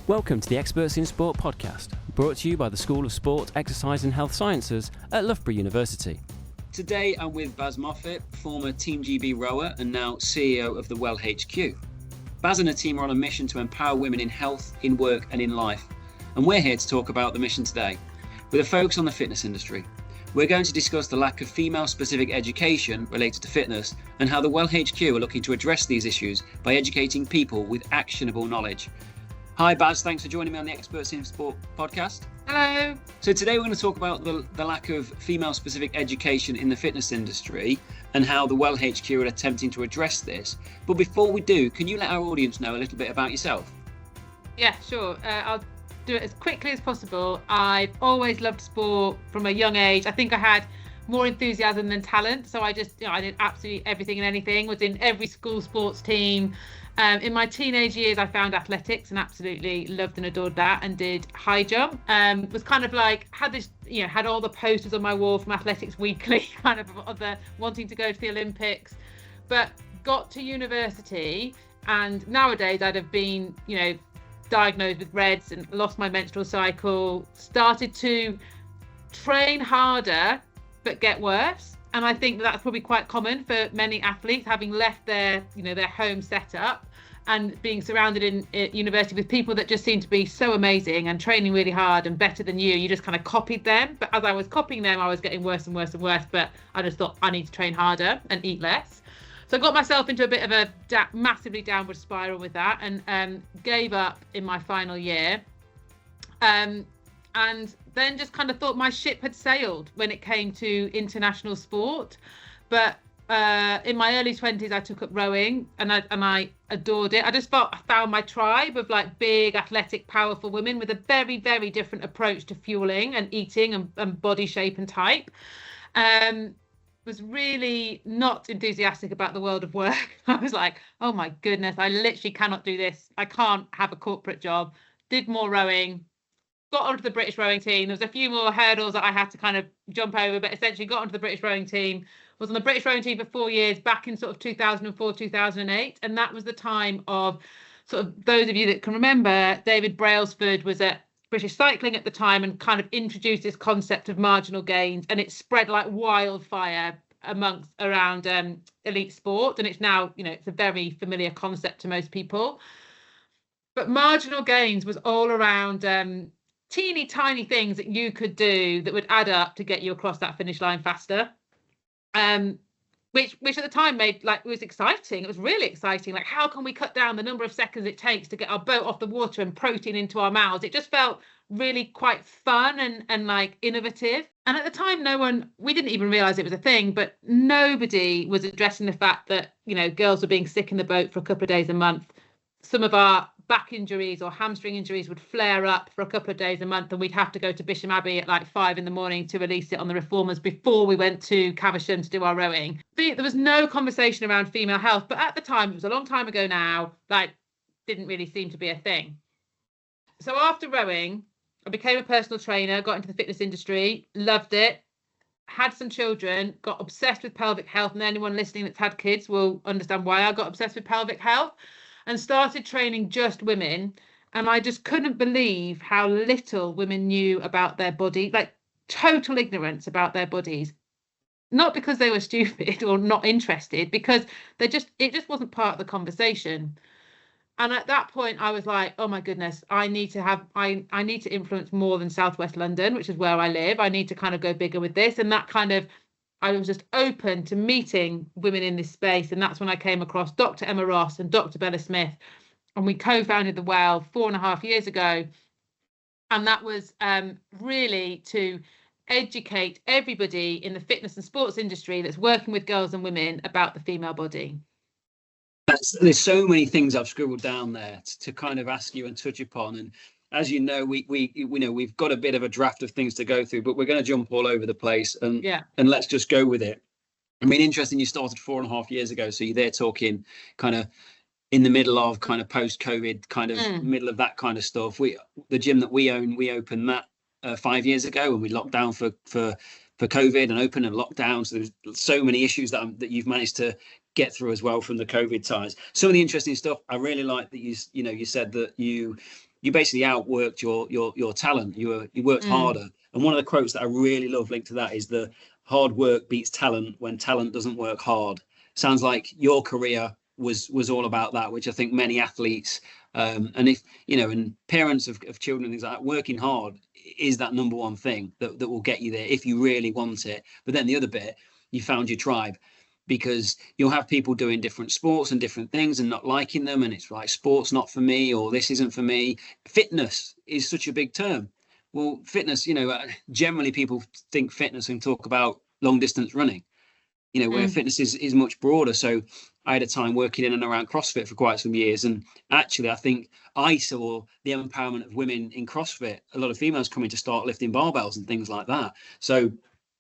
Welcome to the Experts in Sport podcast, brought to you by the School of Sport, Exercise and Health Sciences at Loughborough University. Today I'm with Baz Moffat, former Team GB rower and now CEO of the Well HQ. Baz and the team are on a mission to empower women in health, in work and in life. And we're here to talk about the mission today, with a focus on the fitness industry. We're going to discuss the lack of female-specific education related to fitness and how the Well HQ are looking to address these issues by educating people with actionable knowledge. Hi Baz, thanks for joining me on the Experts in Sport podcast. Hello. So today we're going to talk about the lack of female-specific education in the fitness industry and how the Well HQ are attempting to address this. But before we do, can you let our audience know a little bit about yourself? Yeah, sure. I'll do it as quickly as possible. I've always loved sport from a young age. I think I had more enthusiasm than talent. So I did absolutely everything and anything, was in every school sports team. In my teenage years, I found athletics and absolutely loved and adored that, and did high jump. Was kind of like, had all the posters on my wall from Athletics Weekly, kind of the wanting to go to the Olympics. But got to university, and nowadays I'd have been, diagnosed with REDS and lost my menstrual cycle, started to train harder, but get worse. And I think that's probably quite common for many athletes, having left their home setup and being surrounded in university with people that just seem to be so amazing and training really hard and better than you. You just kind of copied them. But as I was copying them, I was getting worse and worse and worse. But I just thought I need to train harder and eat less. So I got myself into a bit of a massively downward spiral with that, and gave up in my final year. And then just kind of thought my ship had sailed when it came to international sport. But in my early 20s, I took up rowing, and I adored it. I just felt I found my tribe of like big, athletic, powerful women with a very, very different approach to fueling and eating and body shape and type. Was really not enthusiastic about the world of work. I was like, oh my goodness, I literally cannot do this. I can't have a corporate job. Did more rowing. Got onto the British rowing team. There was a few more hurdles that I had to kind of jump over, but essentially got onto the British rowing team. Was on the British rowing team for 4 years, back in sort of 2004, 2008. And that was the time of sort of, those of you that can remember, David Brailsford was at British Cycling at the time and kind of introduced this concept of marginal gains, and it spread like wildfire around elite sport. And it's now, it's a very familiar concept to most people. But marginal gains was all around teeny tiny things that you could do that would add up to get you across that finish line faster, which at the time it was exciting. It was really exciting. Like, how can we cut down the number of seconds it takes to get our boat off the water and protein into our mouths? It just felt really quite fun and like innovative. And at the time, we didn't even realize it was a thing, but nobody was addressing the fact that girls were being sick in the boat for a couple of days a month. Some of our back injuries or hamstring injuries would flare up for a couple of days a month, and we'd have to go to Bisham Abbey at like 5 a.m. to release it on the reformers before we went to Caversham to do our rowing. There was no conversation around female health, but at the time, it was a long time ago now, didn't really seem to be a thing. So after rowing, I became a personal trainer, got into the fitness industry, loved it, had some children, got obsessed with pelvic health, and anyone listening that's had kids will understand why I got obsessed with pelvic health, and started training just women. And I just couldn't believe how little women knew about their body, like total ignorance about their bodies. Not because they were stupid or not interested, because it just wasn't part of the conversation. And at that point, I was like, oh my goodness, I need to influence more than Southwest London, which is where I live. I need to kind of go bigger with this. And that kind of, I was just open to meeting women in this space. And that's when I came across Dr. Emma Ross and Dr. Bella Smith. And we co-founded the Well 4.5 years ago. And that was really to educate everybody in the fitness and sports industry that's working with girls and women about the female body. There's so many things I've scribbled down there to kind of ask you and touch upon. And as you know, we've got a bit of a draft of things to go through, but we're going to jump all over the place and let's just go with it. I mean, interesting, you started 4.5 years ago, so you're there talking kind of in the middle of kind of post-COVID, kind of middle of that kind of stuff. The gym that we own, we opened that 5 years ago, and we locked down for COVID and open and lockdown. So there's so many issues that you've managed to get through as well from the COVID times. Some of the interesting stuff I really like that you said that you you basically outworked your talent. You worked harder. And one of the quotes that I really love linked to that is the hard work beats talent when talent doesn't work hard. Sounds like your career was all about that, which I think many athletes and if and parents of children, things like that, working hard is that number one thing that will get you there if you really want it. But then the other bit, you found your tribe, because you'll have people doing different sports and different things and not liking them, and it's like, sports not for me, or this isn't for me. Fitness is such a big term. Well, fitness, generally people think fitness and talk about long distance running, where fitness is much broader. So I had a time working in and around CrossFit for quite some years. And actually, I think I saw the empowerment of women in CrossFit, a lot of females coming to start lifting barbells and things like that. So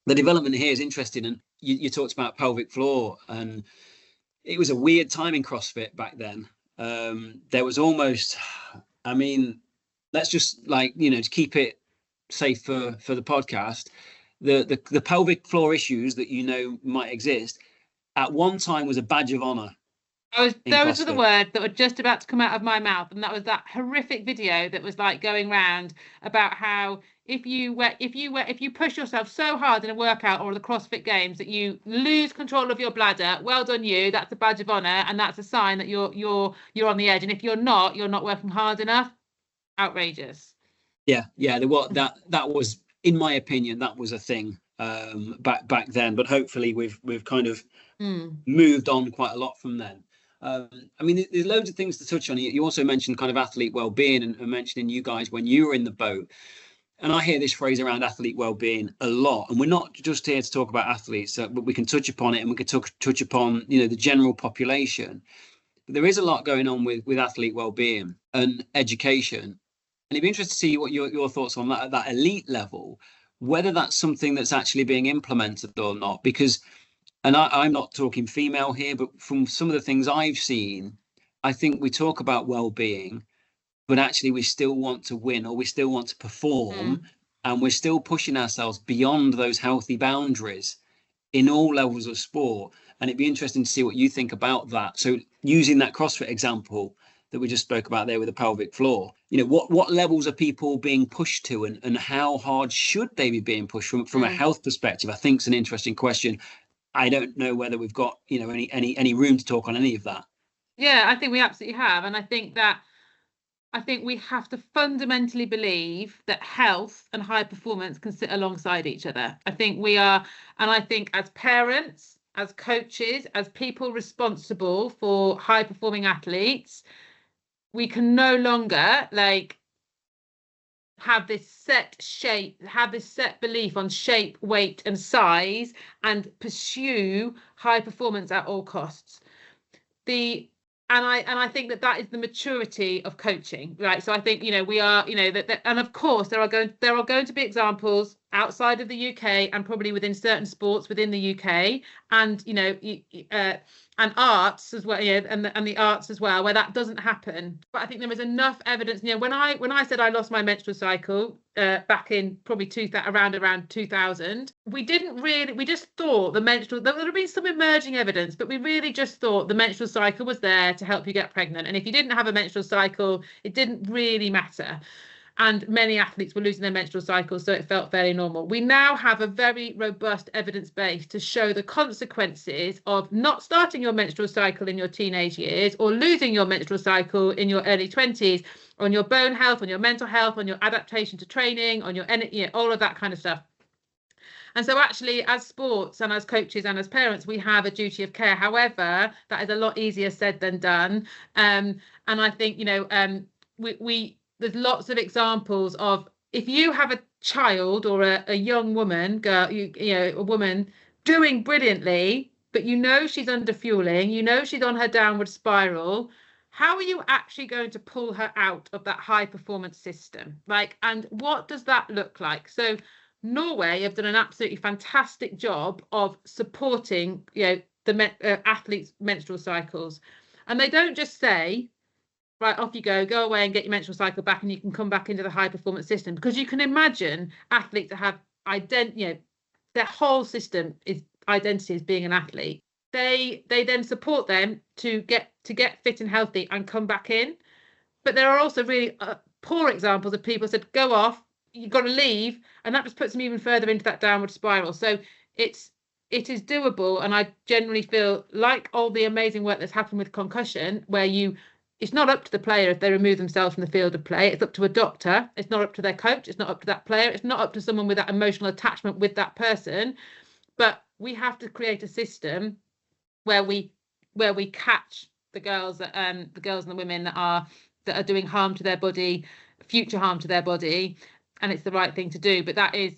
the development here is interesting. And you talked about pelvic floor, and it was a weird time in CrossFit back then. There was almost, let's just to keep it safe for the podcast, the pelvic floor issues that might exist at one time was a badge of honor. Those were the words that were just about to come out of my mouth, and that was that horrific video that was like going round about how if you push yourself so hard in a workout or the CrossFit Games that you lose control of your bladder, well done you. That's a badge of honor, and that's a sign that you're on the edge. And if you're not working hard enough. Outrageous. Yeah. That was, in my opinion, that was a thing back then. But hopefully we've kind of moved on quite a lot from then. There's loads of things to touch on. You also mentioned kind of athlete well-being and mentioning you guys when you were in the boat. And I hear this phrase around athlete well-being a lot. And we're not just here to talk about athletes, but we can touch upon it, and we can touch upon, the general population. But there is a lot going on with athlete well-being and education. And it'd be interesting to see what your thoughts on that at that elite level, whether that's something that's actually being implemented or not. Because, and I'm not talking female here, but from some of the things I've seen, I think we talk about well-being, but actually we still want to win, or we still want to perform, and we're still pushing ourselves beyond those healthy boundaries in all levels of sport. And it'd be interesting to see what you think about that. So using that CrossFit example that we just spoke about there with the pelvic floor, what levels are people being pushed to, and how hard should they be being pushed from a health perspective? I think it's an interesting question. I don't know whether we've got, any room to talk on any of that. Yeah, I think we absolutely have. And I think we have to fundamentally believe that health and high performance can sit alongside each other. I think we are, and I think as parents, as coaches, as people responsible for high performing athletes, we can no longer have this set belief on shape, weight and size and pursue high performance at all costs. And I think that is the maturity of coaching, right? So I think we are, and of course there are going to be examples outside of the UK and probably within certain sports within the UK, and and arts as well, and the arts as well, where that doesn't happen. But I think there is enough evidence. When I said I lost my menstrual cycle back in probably around 2000, we just thought there would have been some emerging evidence, but we really just thought the menstrual cycle was there to help you get pregnant, and if you didn't have a menstrual cycle, it didn't really matter. And many athletes were losing their menstrual cycles, so it felt fairly normal. We now have a very robust evidence base to show the consequences of not starting your menstrual cycle in your teenage years, or losing your menstrual cycle in your early 20s, on your bone health, on your mental health, on your adaptation to training, on your all of that kind of stuff. And so actually, as sports and as coaches and as parents, we have a duty of care. However, that is a lot easier said than done. And I think, there's lots of examples of, if you have a child or a young woman, girl, a woman doing brilliantly, but she's under fueling, she's on her downward spiral, how are you actually going to pull her out of that high performance system? And what does that look like? So Norway have done an absolutely fantastic job of supporting, the athletes' menstrual cycles. And they don't just say, right, off you go away and get your menstrual cycle back, and you can come back into the high performance system. Because you can imagine athletes that have their whole system is identity as being an athlete. They then support them to get fit and healthy and come back in. But there are also really poor examples of people said, go off, you've got to leave, and that just puts them even further into that downward spiral. So it is doable, and I generally feel like all the amazing work that's happened with concussion, where it's not up to the player if they remove themselves from the field of play. It's up to a doctor. It's not up to their coach. It's not up to that player. It's not up to someone with that emotional attachment with that person. But we have to create a system where we catch the girls and the women that are doing harm to their body, future harm to their body, and it's the right thing to do. But that is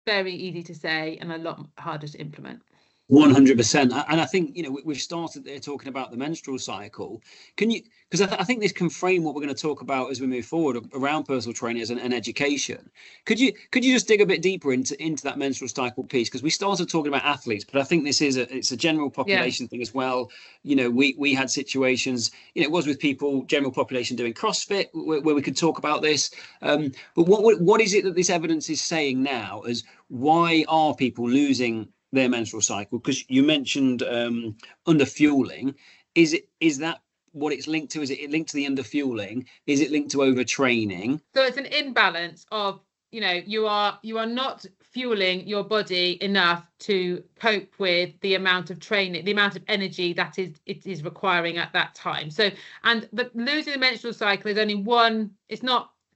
very easy to say and a lot harder to implement. 100%. And I think, we've started there talking about the menstrual cycle. Can you, because I think this can frame what we're going to talk about as we move forward around personal trainers and education. Could you just dig a bit deeper into that menstrual cycle piece? Because we started talking about athletes, but I think this is it's a general population thing as well. We had situations, it was with people, general population doing CrossFit, where we could talk about this. But what is it that this evidence is saying now as why are people losing their menstrual cycle? Because you mentioned under fueling. Is that what it's linked to? Is it linked to the under fueling? Is it linked to overtraining? So it's an imbalance of, you are not fueling your body enough to cope with the amount of training, the amount of energy that it is requiring at that time. So, and losing the menstrual cycle is only one.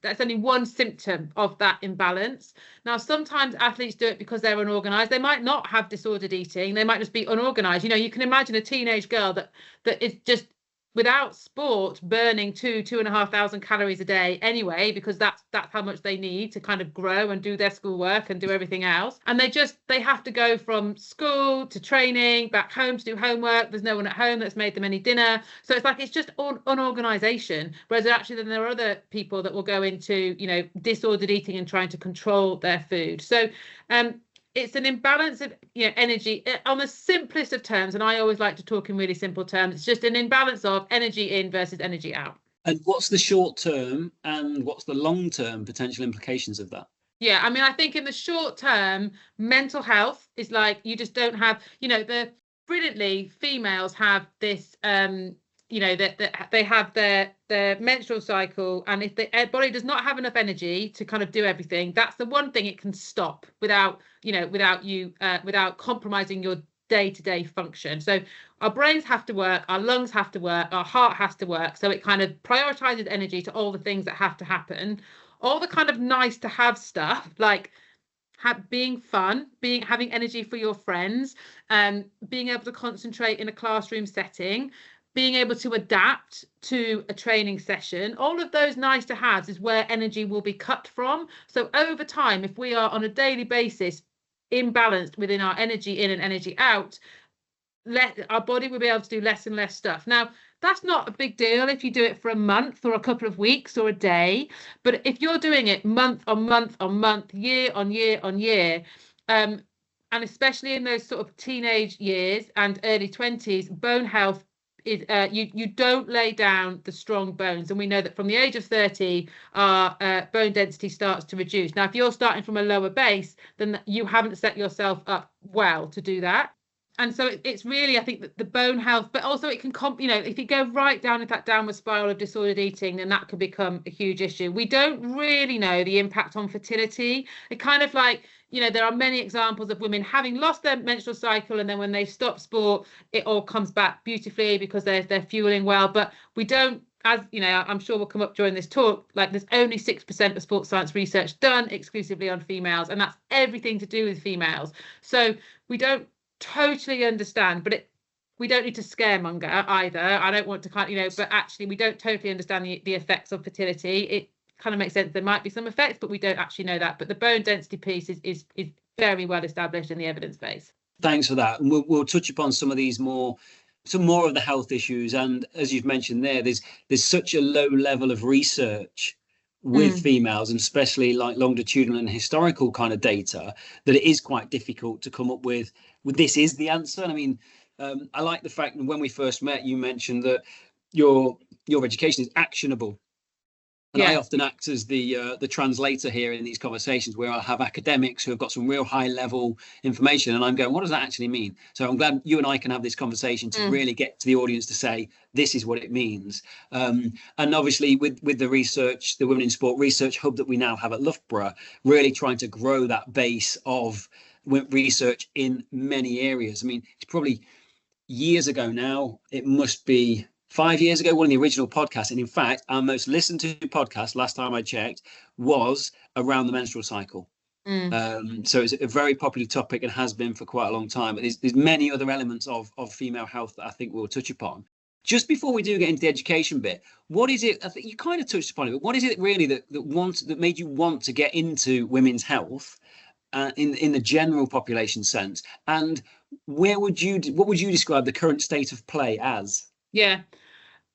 That's only one symptom of that imbalance. Now, sometimes athletes do it because they're unorganized. They might not have disordered eating. They might just be unorganized. You can imagine a teenage girl that is just without sport burning 2,500 calories a day anyway, because that's how much they need to kind of grow and do their schoolwork and do everything else. And they have to go from school to training, back home to do homework. There's no one at home that's made them any dinner. So it's just unorganization. Whereas actually then there are other people that will go into, disordered eating and trying to control their food. So it's an imbalance of energy on the simplest of terms, and I always like to talk in really simple terms. It's just an imbalance of energy in versus energy out. And what's the short term and what's the long term potential implications of that? Yeah, I mean, I think in the short term, mental health is like you just don't have, brilliantly females have this that they have their menstrual cycle, and if the body does not have enough energy to kind of do everything, that's the one thing it can stop without compromising your day-to-day function. So our brains have to work, our lungs have to work, our heart has to work. So it kind of prioritizes energy to all the things that have to happen. All the kind of nice to have stuff like being fun, having energy for your friends, being able to concentrate in a classroom setting, being able to adapt to a training session, all of those nice to haves is where energy will be cut from. So over time, if we are on a daily basis imbalanced within our energy in and energy out, our body will be able to do less and less stuff. Now, that's not a big deal if you do it for a month or a couple of weeks or a day. But if you're doing it month on month on month, year on year on year, and especially in those sort of teenage years and early 20s, bone health is you don't lay down the strong bones, and we know that from the age of 30 our bone density starts to reduce. Now if you're starting from a lower base, then you haven't set yourself up well to do that. And so it's really, I think, that the bone health, but also it can if you go right down into that downward spiral of disordered eating, then that could become a huge issue. We don't really know the impact on fertility. It kind of like, there are many examples of women having lost their menstrual cycle, and then when they stop sport, it all comes back beautifully because they're fueling well. But we don't, as I'm sure will come up during this talk, like there's only 6% of sports science research done exclusively on females, and that's everything to do with females. So we don't totally understand, but we don't need to scaremonger either. I don't want to but actually we don't totally understand the effects of fertility. It kind of makes sense there might be some effects, but we don't actually know that. But the bone density piece is very well established in the evidence base. Thanks for that, and we'll touch upon some of these more of the health issues. And as you've mentioned there's such a low level of research with females, and especially like longitudinal and historical kind of data, that it is quite difficult to come up with this is the answer. And I mean, I like the fact that when we first met, you mentioned that your education is actionable. And I often act as the translator here in these conversations, where I have academics who have got some real high level information, and I'm going, what does that actually mean? So I'm glad you and I can have this conversation to really get to the audience to say, this is what it means. And obviously with the research, the Women in Sport Research Hub that we now have at Loughborough, really trying to grow that base of research in many areas. I mean, it's probably years ago now, it must be 5 years ago, one of the original podcasts, and in fact, our most listened to podcast last time I checked was around the menstrual cycle. So it's a very popular topic and has been for quite a long time. But there's many other elements of female health that I think we'll touch upon. Just before we do get into the education bit, what is it? I think you kind of touched upon it, but what is it really that made you want to get into women's health in the general population sense? And what would you describe the current state of play as? Yeah.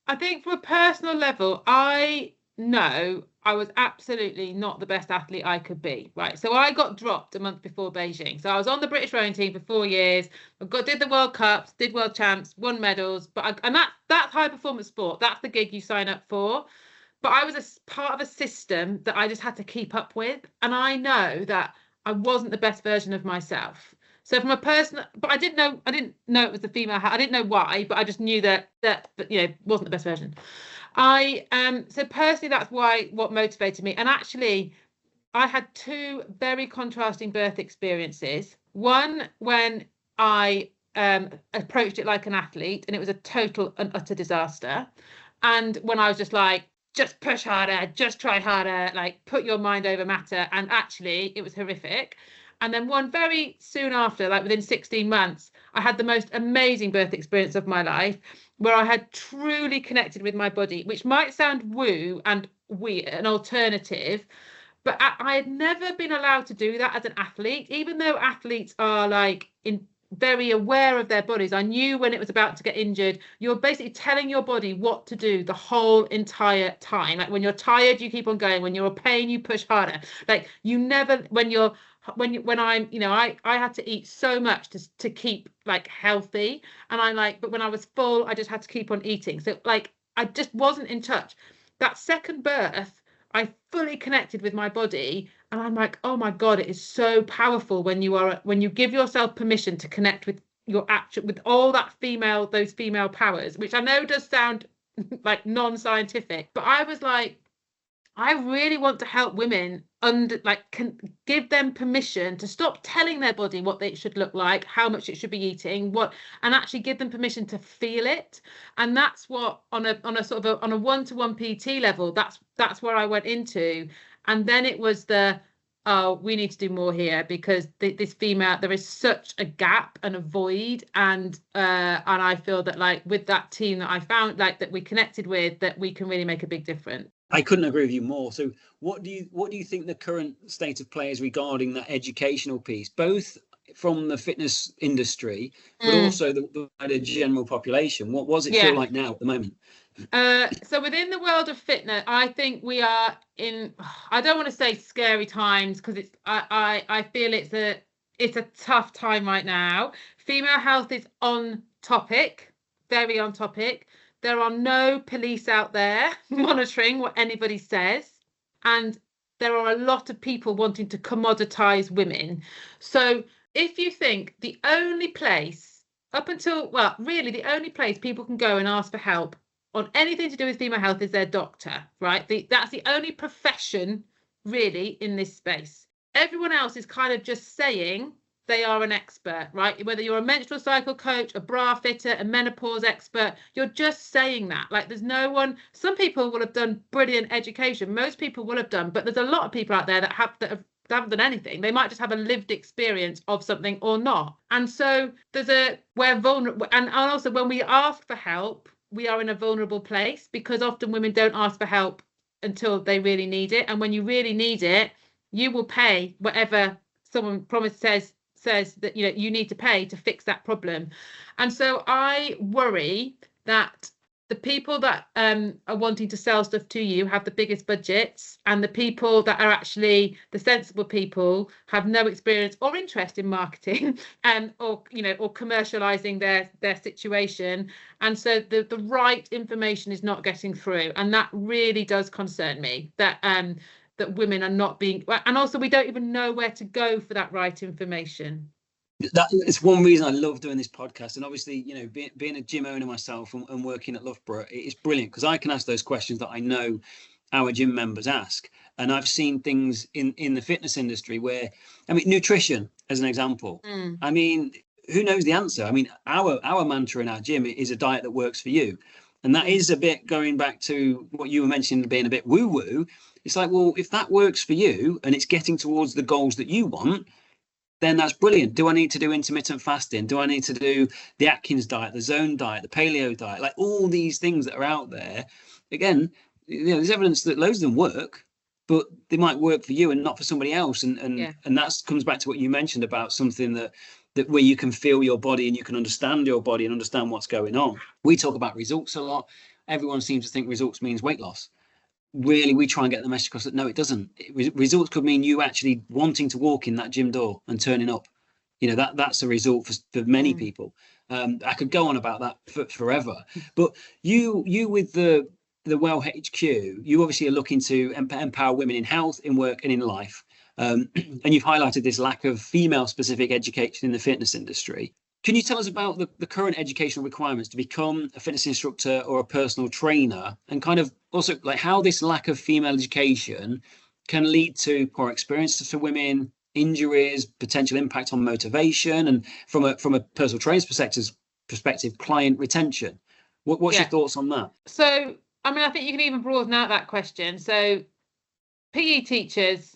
I think from a personal level, I know I was absolutely not the best athlete I could be, right? So I got dropped a month before Beijing. So I was on the British rowing team for 4 years. Did the World Cups, did World Champs, won medals. But that's high performance sport. That's the gig you sign up for. But I was a part of a system that I just had to keep up with. And I know that I wasn't the best version of myself. So from a person, but I didn't know it was the female. I didn't know why, but I just knew that wasn't the best version. So personally, that's what motivated me. And actually, I had two very contrasting birth experiences. One when I approached it like an athlete, and it was a total and utter disaster. And when I was just like, just push harder, just try harder, like put your mind over matter. And actually, it was horrific. And then one very soon after, like within 16 months, I had the most amazing birth experience of my life, where I had truly connected with my body, which might sound woo and weird, an alternative, but I had never been allowed to do that as an athlete, even though athletes are like very aware of their bodies. I knew when it was about to get injured, you're basically telling your body what to do the whole entire time. Like when you're tired, you keep on going. When you're in pain, you push harder. Like you never, I had to eat so much to keep like healthy, and but when I was full, I just had to keep on eating. So like I just wasn't in touch. That second birth, I fully connected with my body, and I'm like, oh my God, it is so powerful when you give yourself permission to connect with with all those female powers, which I know does sound like non-scientific, but I was like, I really want to help women can give them permission to stop telling their body what they should look like, how much it should be eating, and actually give them permission to feel it. And that's what on a sort of on a one-to-one PT level, that's where I went into. And then it was we need to do more here, because this female, there is such a gap and a void, and I feel that like with that team that I found, like that we connected with, that we can really make a big difference. I couldn't agree with you more. So what do you think the current state of play is regarding that educational piece, both from the fitness industry, but also the wider general population? What does it feel like now at the moment? So within the world of fitness, I think we are in, I don't want to say scary times, because I feel it's a tough time right now. Female health is on topic, very on topic. There are no police out there monitoring what anybody says. And there are a lot of people wanting to commoditize women. So if you think the only place the only place people can go and ask for help on anything to do with female health is their doctor, right? That's the only profession really in this space. Everyone else is kind of just saying they are an expert, right? Whether you're a menstrual cycle coach, a bra fitter, a menopause expert, you're just saying that. Like there's no one, some people will have done brilliant education. Most people will have done, but there's a lot of people out there that haven't done anything. They might just have a lived experience of something or not. And so we're vulnerable. And also when we ask for help, we are in a vulnerable place, because often women don't ask for help until they really need it. And when you really need it, you will pay whatever someone says that you need to pay to fix that problem. And so I worry that the people that are wanting to sell stuff to you have the biggest budgets, and the people that are actually the sensible people have no experience or interest in marketing or commercializing their situation, and so the right information is not getting through, and that really does concern me, that women are not being, and also we don't even know where to go for that right information. That is one reason I love doing this podcast, and obviously, being a gym owner myself and working at Loughborough, it's brilliant because I can ask those questions that I know our gym members ask. And I've seen things in the fitness industry where, nutrition as an example. Who knows the answer? Our mantra in our gym is a diet that works for you, and that is a bit going back to what you were mentioning, being a bit woo woo. It's like, well, if that works for you and it's getting towards the goals that you want, then that's brilliant. Do I need to do intermittent fasting? Do I need to do the Atkins diet, the zone diet, the paleo diet? Like all these things that are out there. Again, there's evidence that loads of them work, but they might work for you and not for somebody else. And that comes back to what you mentioned about something that where you can feel your body and you can understand your body and understand what's going on. We talk about results a lot. Everyone seems to think results means weight loss. Really, we try and get the message across that no, it doesn't. Results could mean you actually wanting to walk in that gym door and turning up. That's a result for many people. I could go on about that forever. But you with the Well HQ, you obviously are looking to empower women in health, in work, and in life. And you've highlighted this lack of female-specific education in the fitness industry. Can you tell us about the current educational requirements to become a fitness instructor or a personal trainer, and kind of also like how this lack of female education can lead to poor experiences for women, injuries, potential impact on motivation, and from a personal trainer's perspective, client retention? What's your thoughts on that? So, I think you can even broaden out that question. So, PE teachers,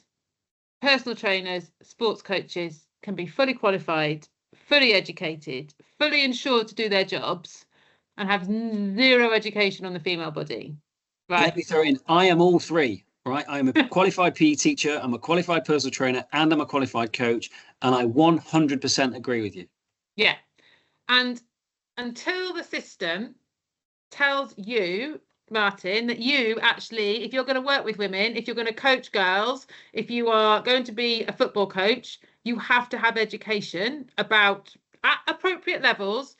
personal trainers, sports coaches can be fully qualified, fully educated, fully insured to do their jobs, and have zero education on the female body. Right. Let me throw in, I am all three, right? I'm a qualified PE teacher, I'm a qualified personal trainer, and I'm a qualified coach. And I 100% agree with you. Yeah. And until the system tells you, Martin, that you actually, if you're going to work with women, if you're going to coach girls, if you are going to be a football coach, you have to have education about, at appropriate levels,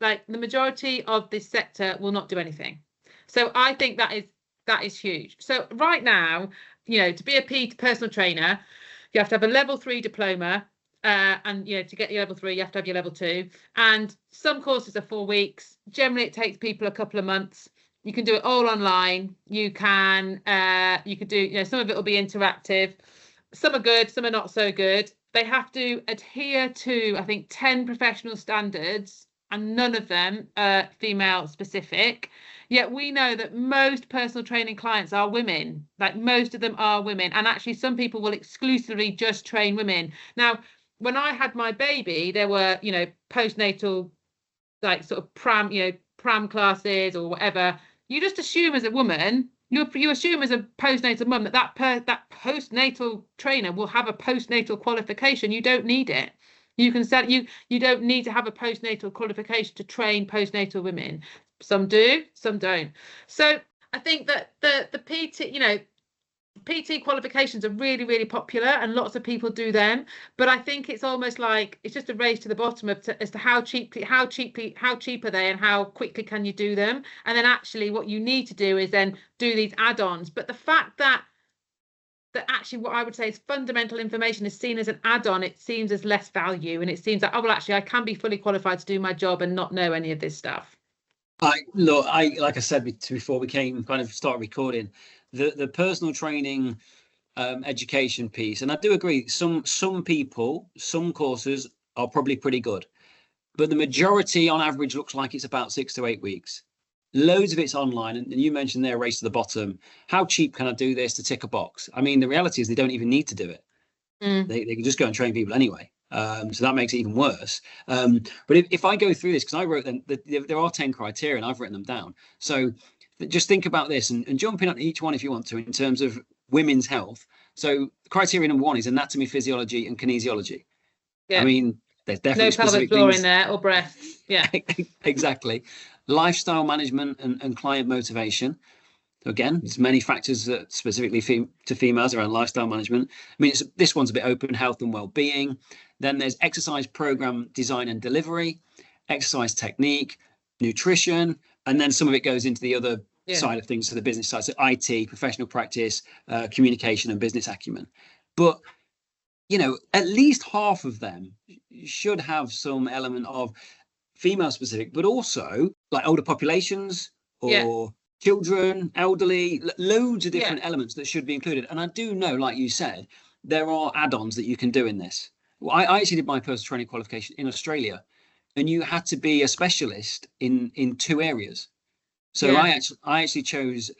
like the majority of this sector will not do anything. So I think that is huge. So right now, to be a personal trainer, you have to have a level 3 diploma. And to get your level 3, you have to have your level 2. And some courses are 4 weeks. Generally, it takes people a couple of months. You can do it all online. You can do, some of it will be interactive. Some are good, some are not so good. They have to adhere to, I think, 10 professional standards, and none of them are female specific. Yet we know that most personal training clients are women. Like most of them are women. And actually some people will exclusively just train women. Now, when I had my baby, there were, postnatal, like sort of pram classes or whatever. You just assume as a woman, you assume as a postnatal mum that postnatal trainer will have a postnatal qualification. You don't need it. You can set you don't need to have a postnatal qualification to train postnatal women. Some do, some don't. So I think that the PT qualifications are really, really popular, and lots of people do them. But I think it's almost like it's just a race to the bottom as to how cheap are they and how quickly can you do them. And then actually what you need to do is then do these add-ons. But the fact that actually what I would say is fundamental information is seen as an add-on, it seems as less value, and it seems like, oh well, actually I can be fully qualified to do my job and not know any of this stuff. Like I said before we came kind of start recording, the personal training education piece, and I do agree, some people, some courses are probably pretty good, but the majority on average looks like it's about 6 to 8 weeks. Loads of it's online, and you mentioned there, race to the bottom. How cheap can I do this to tick a box? I mean, the reality is they don't even need to do it. They can just go and train people anyway. So that makes it even worse. But if I go through this, because I wrote them, there are 10 criteria and I've written them down. So just think about this and jump in on each one if you want to in terms of women's health. So criteria number 1 is anatomy, physiology, and kinesiology. Yeah. I mean, there's definitely no pelvic floor in there or breasts. Yeah, exactly. lifestyle management and client motivation. Again, there's many factors that specifically to females around lifestyle management. I mean, this one's a bit open, health and well-being. Then there's exercise program design and delivery, exercise technique, nutrition, and then some of it goes into the other side of things, so the business side, so IT, professional practice, communication and business acumen. But, you know, at least half of them should have some element of female specific, but also like older populations or children, elderly, loads of different elements that should be included. And I do know, like you said, there are add-ons that you can do in this. Well, I actually did my personal training qualification in Australia, and you had to be a specialist in 2 areas. So I actually chose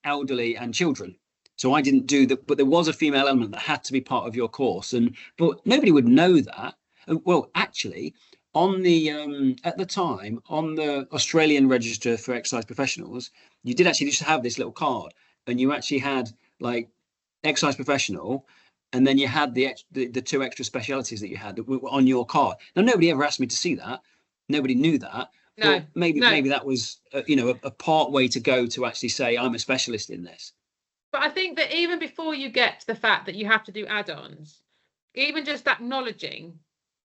elderly and children. So I didn't do that, but there was a female element that had to be part of your course. But nobody would know that. Well, actually, on the at the time on the Australian Register for Exercise Professionals, you did actually just have this little card, and you actually had like exercise professional, and then you had the 2 extra specialities that you had that were on your card. Now, nobody ever asked me to see that. Nobody knew that. No, but maybe that was a part way to go to actually say I'm a specialist in this. But I think that even before you get to the fact that you have to do add-ons, even just acknowledging,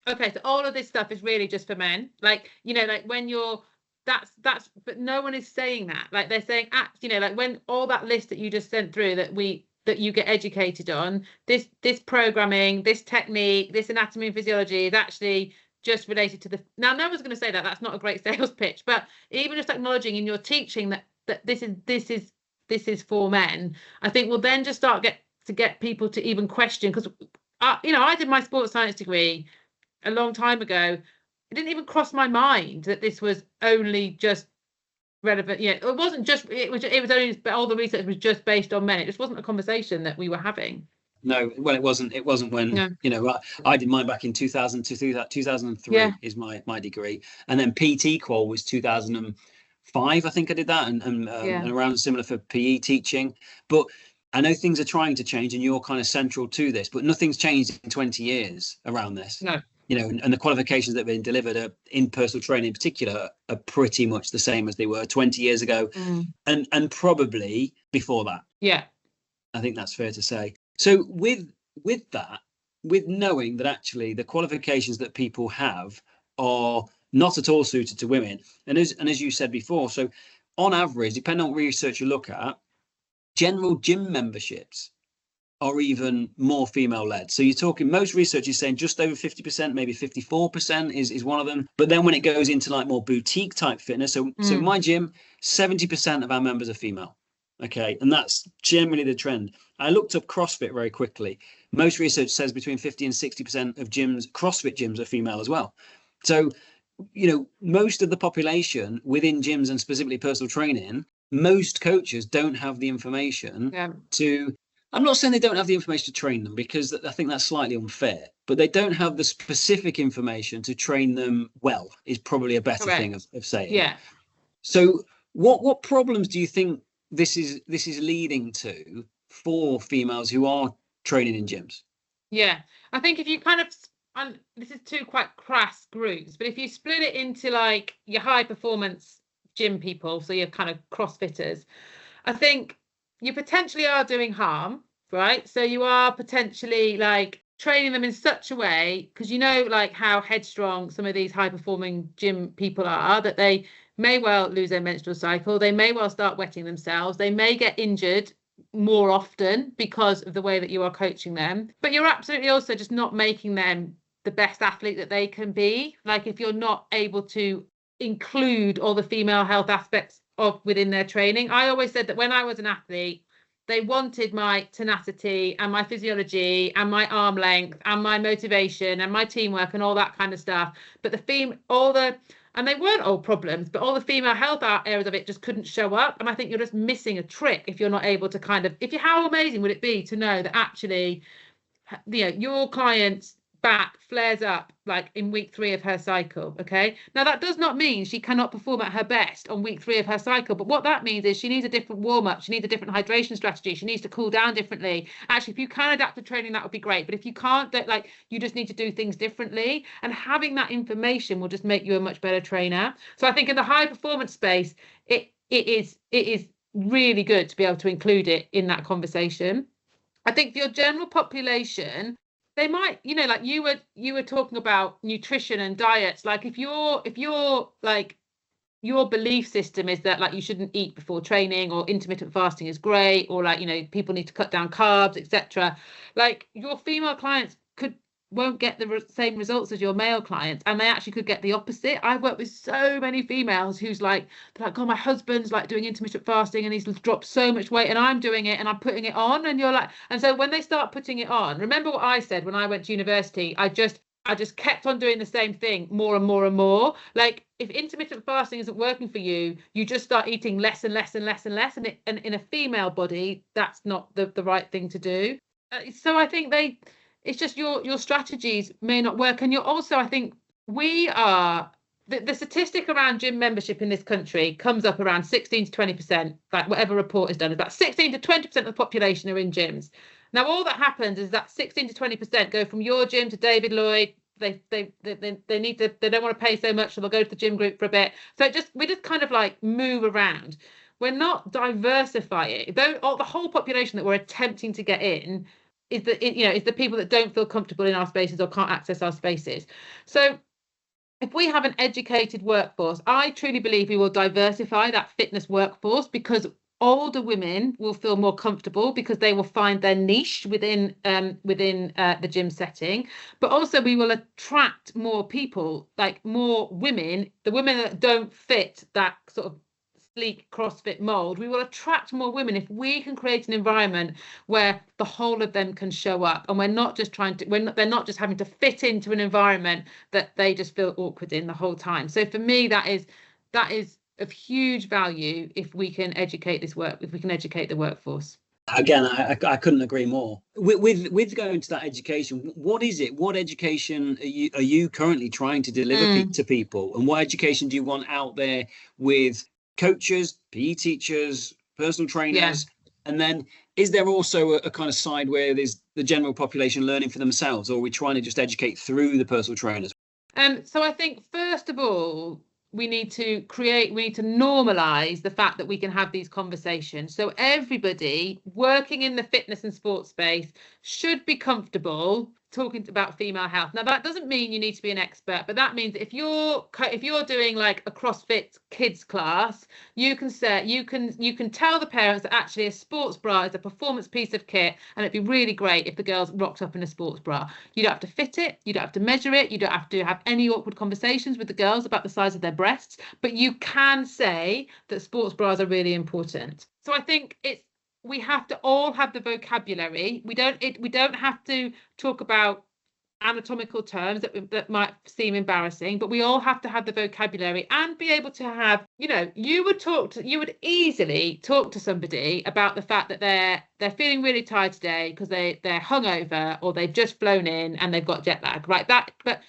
okay, so all of this stuff is really just for men. Like, you know, like when you're, that's, but no one is saying that. Like they're saying, you know, like when all that list that you just sent through that you get educated on, this programming, this technique, this anatomy and physiology is actually just related to now no one's going to say that. That's not a great sales pitch, but even just acknowledging in your teaching that this is for men, I think will then just start to get people to even question, because I did my sports science degree a long time ago. It didn't even cross my mind that this was only just relevant. It wasn't just, it was only, but all the research was just based on men. It just wasn't a conversation that we were having. No, well, it wasn't when, I did mine back in 2003 is my degree. And then PT qual was 2005, I think I did that. And around similar for PE teaching. But I know things are trying to change, and you're kind of central to this, but nothing's changed in 20 years around this. No. And the qualifications that have been delivered in personal training in particular are pretty much the same as they were 20 years ago and probably before that. Yeah. I think that's fair to say. So with that, with knowing that actually the qualifications that people have are not at all suited to women, and as you said before, so on average, depending on what research you look at, general gym memberships are even more female led. So you're talking, most research is saying just over 50%, maybe 54% is one of them. But then when it goes into like more boutique type fitness, so my gym, 70% of our members are female. Okay, and that's generally the trend. I looked up CrossFit very quickly. Most research says between 50 and 60% of gyms, CrossFit gyms, are female as well. So, most of the population within gyms and specifically personal training, most coaches don't have the information to, I'm not saying they don't have the information to train them, because I think that's slightly unfair, but they don't have the specific information to train them well, is probably a better thing of saying. Yeah. So what problems do you think this is leading to for females who are training in gyms? Yeah, I think if you kind of, and this is 2 quite crass groups, but if you split it into like your high performance gym people, so your kind of CrossFitters, I think you potentially are doing harm, right? So you are potentially like training them in such a way, because like how headstrong some of these high performing gym people are, that they may well lose their menstrual cycle, they may well start wetting themselves, they may get injured more often because of the way that you are coaching them. But you're absolutely also just not making them the best athlete that they can be. Like if you're not able to include all the female health aspects within their training. I always said that when I was an athlete, they wanted my tenacity and my physiology and my arm length and my motivation and my teamwork and all that kind of stuff. But and they weren't all problems, but all the female health areas of it just couldn't show up. And I think you're just missing a trick if you're not able to how amazing would it be to know that actually, your clients back flares up like in week 3 of her cycle. Okay, now that does not mean she cannot perform at her best on week 3 of her cycle, but what that means is she needs a different warm-up, she needs a different hydration strategy, she needs to cool down differently. Actually, if you can adapt to training, that would be great, but if you can't, like, you just need to do things differently, and having that information will just make you a much better trainer. So I think in the high performance space, it is really good to be able to include it in that conversation. I think for your general population, they might, like you were talking about nutrition and diets. Like if you're like, your belief system is that like you shouldn't eat before training, or intermittent fasting is great, or like, people need to cut down carbs, etc. Like your female clients won't get the same results as your male clients, and they actually could get the opposite. I've worked with so many females who's like, they're like, oh, my husband's like doing intermittent fasting and he's dropped so much weight, and I'm doing it and I'm putting it on. And you're like, and so when they start putting it on, remember what I said when I went to university, I just kept on doing the same thing more and more and more. Like if intermittent fasting isn't working for you, you just start eating less and less and less and less, and in a female body, that's not the right thing to do. So I think it's just your strategies may not work. And you're also, I think we are, the statistic around gym membership in this country comes up around 16 to 20%, like whatever report is done, about 16 to 20% of the population are in gyms. Now, all that happens is that 16 to 20% go from your gym to David Lloyd. They need to, they don't want to pay so much, so they'll go to the gym group for a bit. So we just kind of like move around. We're not diversifying. Though the whole population that we're attempting to get in is the people that don't feel comfortable in our spaces or can't access our spaces. So if we have an educated workforce, I truly believe we will diversify that fitness workforce, because older women will feel more comfortable because they will find their niche within the gym setting. But also we will attract more people, like more women, the women that don't fit that sort of sleek CrossFit mold. We will attract more women if we can create an environment where the whole of them can show up, and we're not just they're not just having to fit into an environment that they just feel awkward in the whole time. So for me, that is of huge value if we can educate the workforce. Again, I couldn't agree more. With going to that education, what is it? What education are you currently trying to deliver to people, and what education do you want out there with coaches, PE teachers, personal trainers? And then is there also a kind of side where there's the general population learning for themselves, or are we trying to just educate through the personal trainers? So I think first of all, we need to normalize the fact that we can have these conversations. So everybody working in the fitness and sports space should be comfortable talking about female health. Now, that doesn't mean you need to be an expert, but that means if you're doing like a CrossFit kids class, you can tell the parents that actually a sports bra is a performance piece of kit, and it'd be really great if the girls rocked up in a sports bra. You don't have to fit it, you don't have to measure it, you don't have to have any awkward conversations with the girls about the size of their breasts, but you can say that sports bras are really important. So I think we have to all have the vocabulary. We don't have to talk about anatomical terms that might seem embarrassing, but we all have to have the vocabulary and be able to have, you would easily talk to somebody about the fact that they're feeling really tired today because they're hungover, or they've just flown in and they've got jet lag, right? But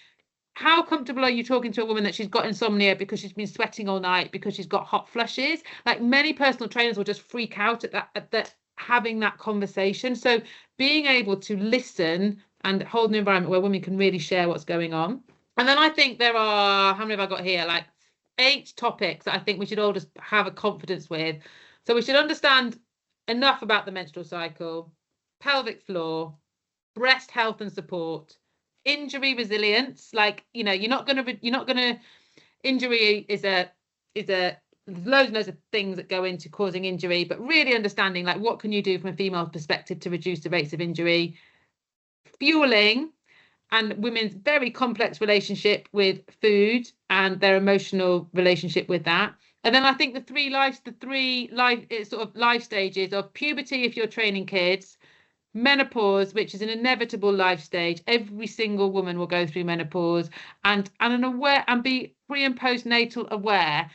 how comfortable are you talking to a woman that she's got insomnia because she's been sweating all night because she's got hot flushes? Like, many personal trainers will just freak out at that having that conversation. So being able to listen and hold an environment where women can really share what's going on. And then I think there are, how many have I got here? Like 8 topics that I think we should all just have a confidence with. So we should understand enough about the menstrual cycle, pelvic floor, breast health and support, injury resilience. Like, you're not gonna injury is loads and loads of things that go into causing injury, but really understanding, like, what can you do from a female perspective to reduce the rates of injury. Fueling and women's very complex relationship with food and their emotional relationship with that. And then I think the three life sort of life stages of puberty if you're training kids, menopause, which is an inevitable life stage. Every single woman will go through menopause, and be pre and postnatal aware.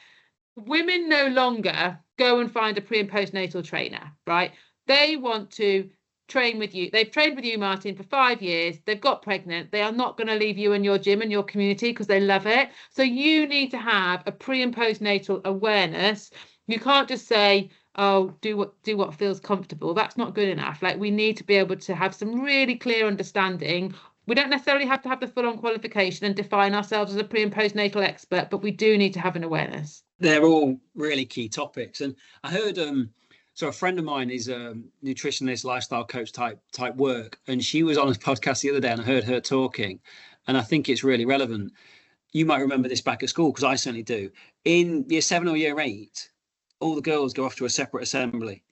Women no longer go and find a pre and postnatal trainer, right? They want to train with you. They've trained with you, Martin, for 5 years. They've got pregnant. They are not going to leave you and your gym and your community because they love it. So you need to have a pre and postnatal awareness. You can't just say, oh, do what feels comfortable. That's not good enough. Like, we need to be able to have some really clear understanding. We don't necessarily have to have the full-on qualification and define ourselves as a pre and postnatal expert, but we do need to have an awareness. They're all really key topics. And I heard so a friend of mine is a nutritionist, lifestyle coach type work, and she was on a podcast the other day, and I heard her talking, and I think it's really relevant. You might remember this back at school, because I certainly do. In year 7 or year 8, all the girls go off to a separate assembly,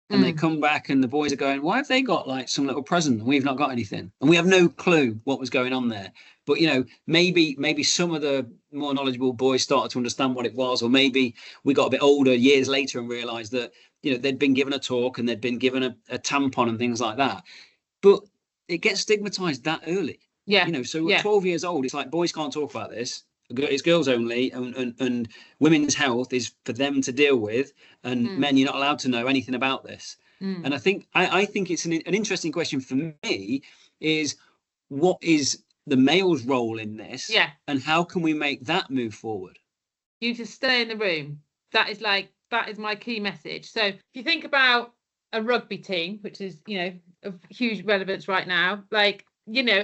and they come back, and the boys are going, why have they got like some little present and we've not got anything? And we have no clue what was going on there. But, you know, maybe some of the more knowledgeable boys started to understand what it was, or maybe we got a bit older years later and realized that, you know, they'd been given a talk and they'd been given a tampon and things like that. But it gets stigmatized that early. Yeah. You know, so at 12 years old, it's like boys can't talk about this. It's girls only, and women's health is for them to deal with, and men, you're not allowed to know anything about this. And I think it's an interesting question for me is, what is the male's role in this? Yeah. And how can we make that move forward? You just stay in the room. That is my key message. So if you think about a rugby team, which is, you know, of huge relevance right now, like, you know,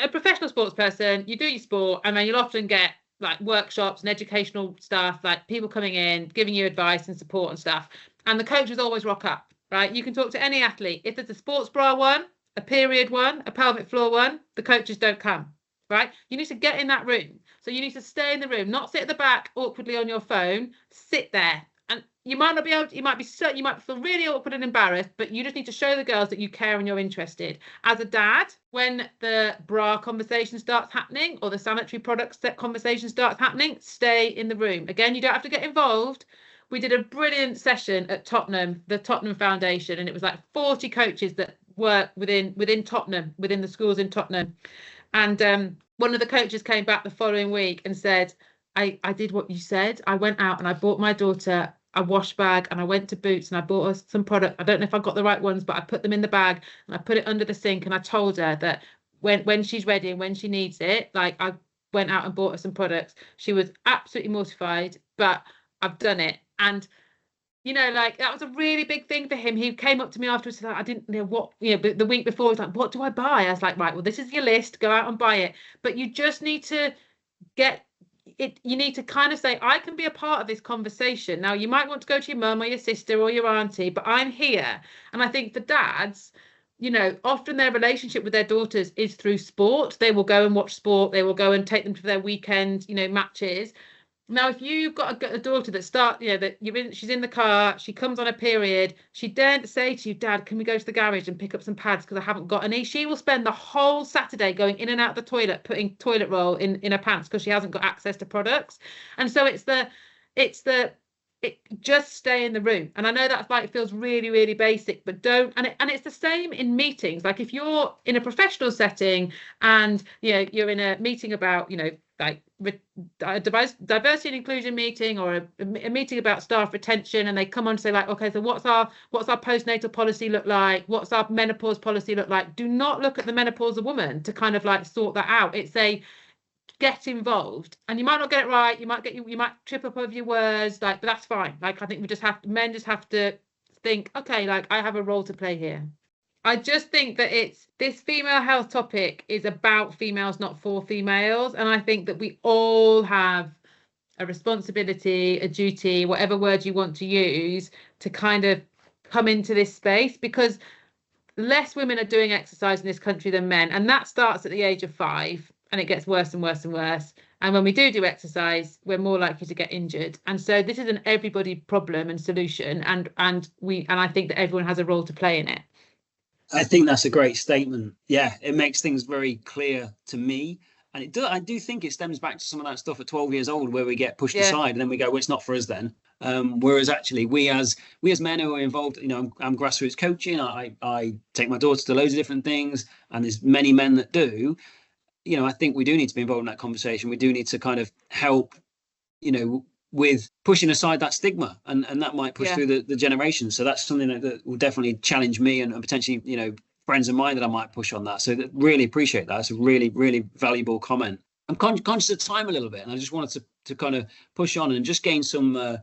a professional sports person, you do your sport, and then you'll often get like workshops and educational stuff, like people coming in, giving you advice and support and stuff. And the coaches always rock up, right? You can talk to any athlete. If there's a sports bra one, a period one, a pelvic floor one, the coaches don't come, right? You need to get in that room. So you need to stay in the room, not sit at the back awkwardly on your phone, sit there. And you might not be able to, you might feel really awkward and embarrassed, but you just need to show the girls that you care and you're interested. As a dad, when the bra conversation starts happening, or the sanitary products that conversation starts happening, stay in the room. Again, you don't have to get involved. We did a brilliant session at Tottenham, the Tottenham Foundation, and it was like 40 coaches that work within Tottenham, within the schools in Tottenham. And one of the coaches came back the following week and said, I did what you said. I went out and I bought my daughter a wash bag, and I went to Boots and I bought her some product. I don't know if I got the right ones, but I put them in the bag and I put it under the sink, and I told her that when she's ready and when she needs it, like, I went out and bought her some products. She was absolutely mortified, but I've done it. And, you know, like, that was a really big thing for him. He came up to me afterwards and said, I didn't know what, you know, the week before, he was like, what do I buy? I was like, right, well, this is your list, go out and buy it. But you just need to get it, you need to kind of say, I can be a part of this conversation. Now, you might want to go to your mum or your sister or your auntie, but I'm here. And I think for dads, you know, often their relationship with their daughters is through sport. They will go and watch sport. They will go and take them to their weekend, you know, matches. Now, if you've got a daughter that she's in the car, she comes on a period, she daren't say to you, Dad, can we go to the garage and pick up some pads because I haven't got any? She will spend the whole Saturday going in and out of the toilet, putting toilet roll in her pants because she hasn't got access to products. And so just stay in the room. And I know that's like, it feels really, really basic, but don't. And it's the same in meetings. Like, if you're in a professional setting and, you know, you're in a meeting about, you know, like diversity and inclusion meeting, or a meeting about staff retention, and they come on to say, like, okay, so what's our postnatal policy look like? What's our menopause policy look like? Do not look at the menopausal woman to kind of like sort that out. It's a get involved, and you might not get it right. You might trip up over your words, like, but that's fine. Like, I think men just have to think, okay, like, I have a role to play here. I just think that this female health topic is about females, not for females. And I think that we all have a responsibility, a duty, whatever word you want to use, to kind of come into this space, because less women are doing exercise in this country than men. And that starts at the age of 5, and it gets worse and worse and worse. And when we do exercise, we're more likely to get injured. And so this is an everybody problem and solution. And I think that everyone has a role to play in it. I think that's a great statement. Yeah, it makes things very clear to me. And I do think it stems back to some of that stuff at 12 years old, where we get pushed aside and then we go, well, it's not for us then. Whereas actually we as men who are involved, you know, I'm grassroots coaching. I take my daughter to loads of different things, and there's many men that do. You know, I think we do need to be involved in that conversation. We do need to kind of help, you know, with pushing aside that stigma, and that might push through the generations. So that's something that will definitely challenge me and potentially, you know, friends of mine that I might push on that. So really appreciate that. It's a really, really valuable comment. I'm conscious of time a little bit, and I just wanted to kind of push on and just gain some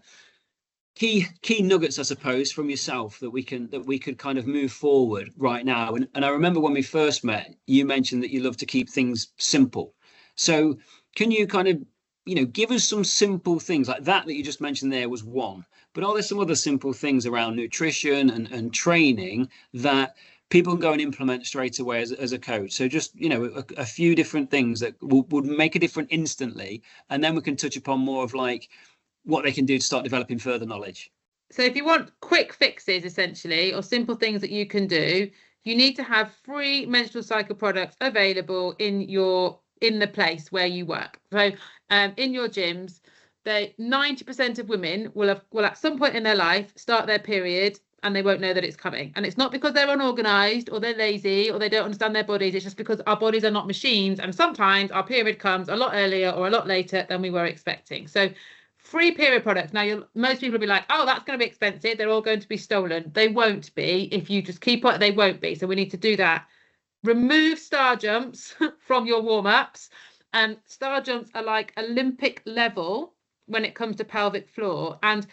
key nuggets, I suppose, from yourself that we could kind of move forward right now. And I remember when we first met, you mentioned that you love to keep things simple. So can you kind of, you know, give us some simple things like that you just mentioned there was one, but are there some other simple things around nutrition and training that people can go and implement straight away as a coach? So just, you know, a few different things that would make a difference instantly, and then we can touch upon more of like what they can do to start developing further knowledge. So if you want quick fixes, essentially, or simple things that you can do, you need to have free menstrual cycle products available in the place where you work. So in your gyms, 90% of women will at some point in their life start their period and they won't know that it's coming. And it's not because they're unorganized or they're lazy or they don't understand their bodies. It's just because our bodies are not machines. And sometimes our period comes a lot earlier or a lot later than we were expecting. So free period products. Now, most people will be like, oh, that's going to be expensive. They're all going to be stolen. They won't be. If you just keep it, they won't be. So we need to do that. Remove star jumps from your warm-ups. And star jumps are like Olympic level when it comes to pelvic floor. And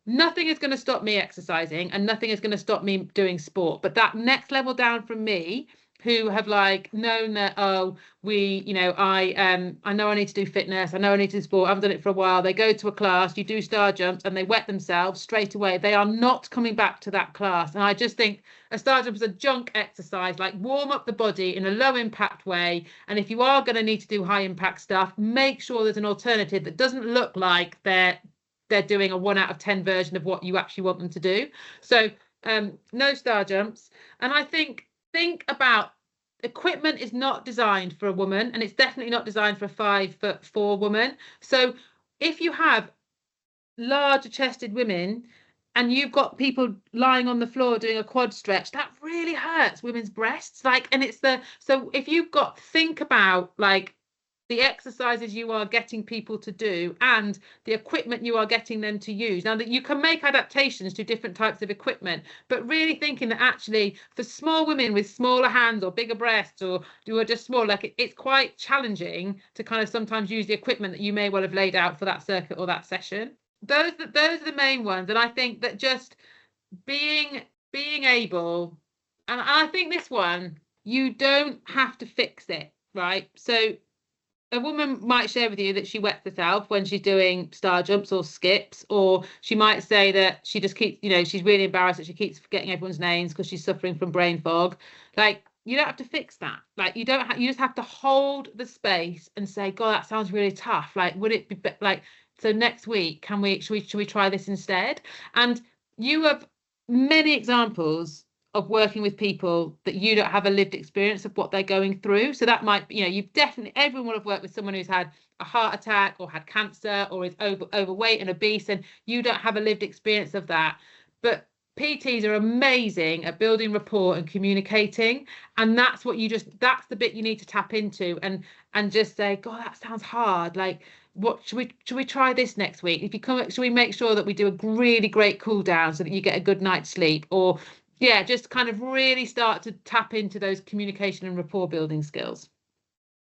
nothing is going to stop me exercising and nothing is going to stop me doing sport. But that next level down from me, who have like known that, oh, I know I need to do fitness, I know I need to do sport, I haven't done it for a while. They go to a class, you do star jumps and they wet themselves straight away. They are not coming back to that class. And I just think a star jump is a junk exercise. Like, warm up the body in a low impact way. And if you are going to need to do high impact stuff, make sure there's an alternative that doesn't look like they're doing a 1 out of 10 version of what you actually want them to do. So no star jumps. And I think about equipment is not designed for a woman, and it's definitely not designed for a 5'4" woman. So if you have larger chested women and you've got people lying on the floor doing a quad stretch, that really hurts women's breasts. So if you've got, think about like the exercises you are getting people to do and the equipment you are getting them to use. Now, that you can make adaptations to different types of equipment, but really thinking that actually for small women with smaller hands or bigger breasts or who are just small, like it's quite challenging to kind of sometimes use the equipment that you may well have laid out for that circuit or that session. Those are the main ones. And I think that just being able, and I think this one, you don't have to fix it, right? So a woman might share with you that she wets herself when she's doing star jumps or skips, or she might say that she just keeps, she's really embarrassed that she keeps forgetting everyone's names because she's suffering from brain fog. Like, you don't have to fix that. Like, you just have to hold the space and say, God, that sounds really tough. Like, would it be like, so next week, should we try this instead? And you have many examples of working with people that you don't have a lived experience of what they're going through. So that might, everyone will have worked with someone who's had a heart attack or had cancer or is overweight and obese, and you don't have a lived experience of that. But PTs are amazing at building rapport and communicating, and that's the bit you need to tap into and just say, God, that sounds hard. Like, what should we try this next week? If you come, should we make sure that we do a really great cool down so that you get a good night's sleep? Or just kind of really start to tap into those communication and rapport building skills.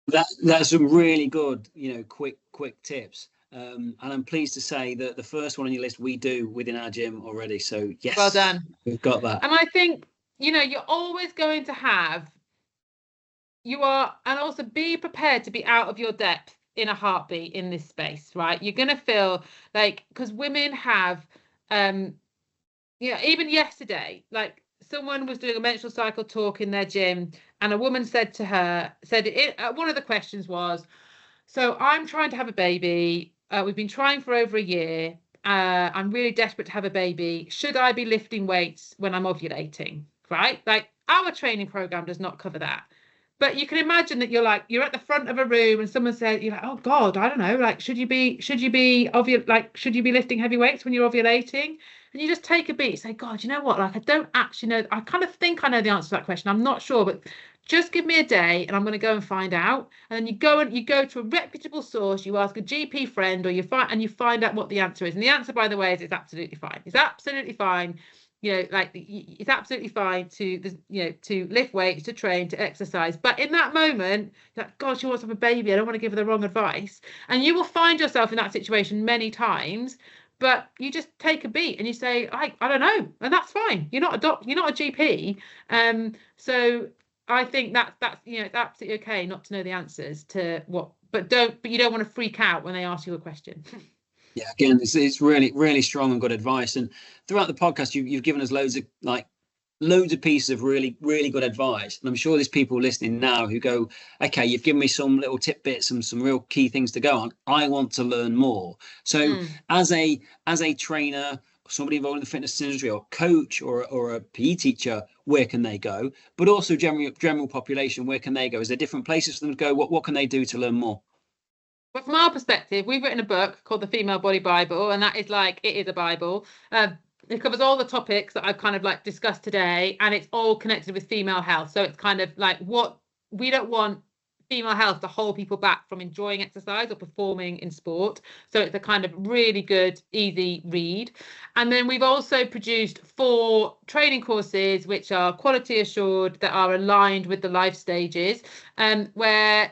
That's some really good, quick tips. And I'm pleased to say that the first one on your list we do within our gym already. So yes, well done. We've got that. And I think, you're always going to have, and also be prepared to be out of your depth in a heartbeat in this space, right? You're going to feel like, because women have, even yesterday, like someone was doing a menstrual cycle talk in their gym, and a woman said one of the questions was, so I'm trying to have a baby. We've been trying for over a year. I'm really desperate to have a baby. Should I be lifting weights when I'm ovulating? Right? Like, our training program does not cover that. But you can imagine that you're at the front of a room and someone said, you're like, oh God, I don't know, like, should you be lifting heavy weights when you're ovulating? And you just take a beat, say, God, you know what? Like, I don't actually know. I kind of think I know the answer to that question. I'm not sure, but just give me a day and I'm going to go and find out. And then you go to a reputable source, you ask a GP friend, or you find out what the answer is. And the answer, by the way, is it's absolutely fine. It's absolutely fine. It's absolutely fine to lift weights, to train, to exercise. But in that moment, like, God, she wants to have a baby. I don't want to give her the wrong advice. And you will find yourself in that situation many times. But you just take a beat and you say, I don't know, and that's fine. You're not a GP. So I think that's it's absolutely okay not to know the answers to what, but you don't want to freak out when they ask you a question. Yeah, again, it's really, really strong and good advice. And throughout the podcast, you've given us loads of pieces of really, really good advice. And I'm sure there's people listening now who go, okay, you've given me some little tidbits and some real key things to go on. I want to learn more. So as a trainer, somebody involved in the fitness industry, or coach, or a PE teacher, where can they go? But also general population, where can they go? Is there different places for them to go? What can they do to learn more? But from our perspective, we've written a book called The Female Body Bible, and that is it is a Bible. It covers all the topics that I've kind of like discussed today, and it's all connected with female health. So it's kind of like what we don't want female health to hold people back from enjoying exercise or performing in sport. So it's a kind of really good, easy read. And then we've also produced 4 training courses, which are quality assured, that are aligned with the life stages, and so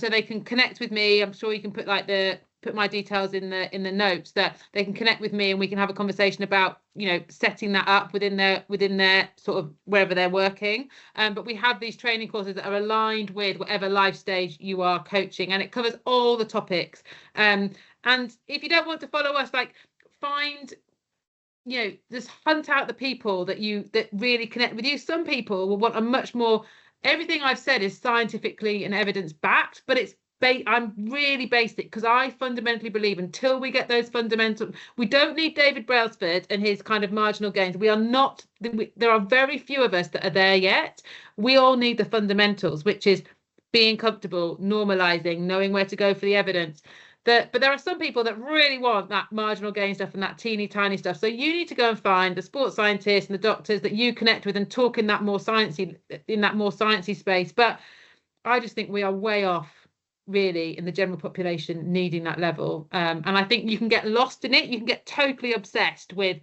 they can connect with me. I'm sure you can put my details in the notes, that they can connect with me and we can have a conversation about setting that up within their sort of wherever they're working. But we have these training courses that are aligned with whatever life stage you are coaching, and it covers all the topics. And if you don't want to follow us, just hunt out the people that really connect with you. Some people will want a much more. Everything I've said is scientifically and evidence backed, but I'm really basic, because I fundamentally believe until we get those fundamentals, we don't need David Brailsford and his kind of marginal gains. There are very few of us that are there yet. We all need the fundamentals, which is being comfortable, normalizing, knowing where to go for the evidence. But there are some people that really want that marginal gain stuff and that teeny tiny stuff. So you need to go and find the sports scientists and the doctors that you connect with and talk in that more sciencey space. But I just think we are way off, really, in the general population needing that level. And I think you can get lost in it. You can get totally obsessed with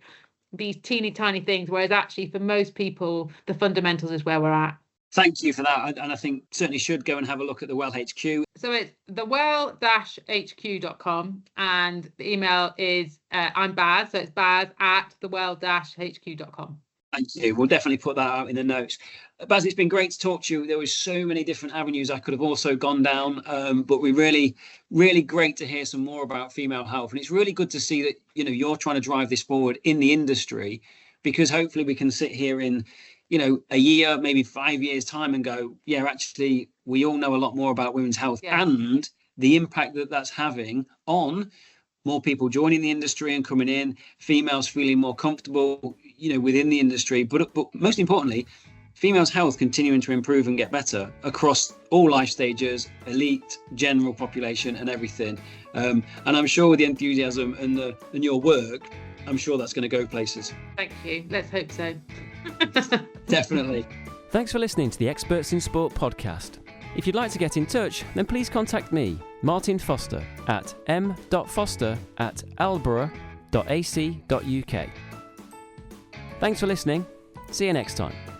these teeny tiny things, whereas actually for most people, the fundamentals is where we're at. Thank you for that. And I think certainly should go and have a look at the Well HQ. So it's thewell-hq.com, and the email is I'm Baz, so it's baz@thewell-hq.com. Thank you. We'll definitely put that out in the notes. Baz, it's been great to talk to you. There was so many different avenues I could have also gone down, but we really, really great to hear some more about female health. And it's really good to see that, you're trying to drive this forward in the industry, because hopefully we can sit here in, a year, maybe 5 years time and go, yeah, actually, we all know a lot more about women's health and the impact that that's having on more people joining the industry and coming in, females feeling more comfortable, within the industry. But most importantly, females' health continuing to improve and get better across all life stages, elite, general population and everything. And I'm sure with the enthusiasm and your work, I'm sure that's going to go places. Thank you. Let's hope so. Definitely. Thanks for listening to the Experts in Sport podcast. If you'd like to get in touch, then please contact me, Martin Foster, at m.foster@loughborough.ac.uk. Thanks for listening. See you next time.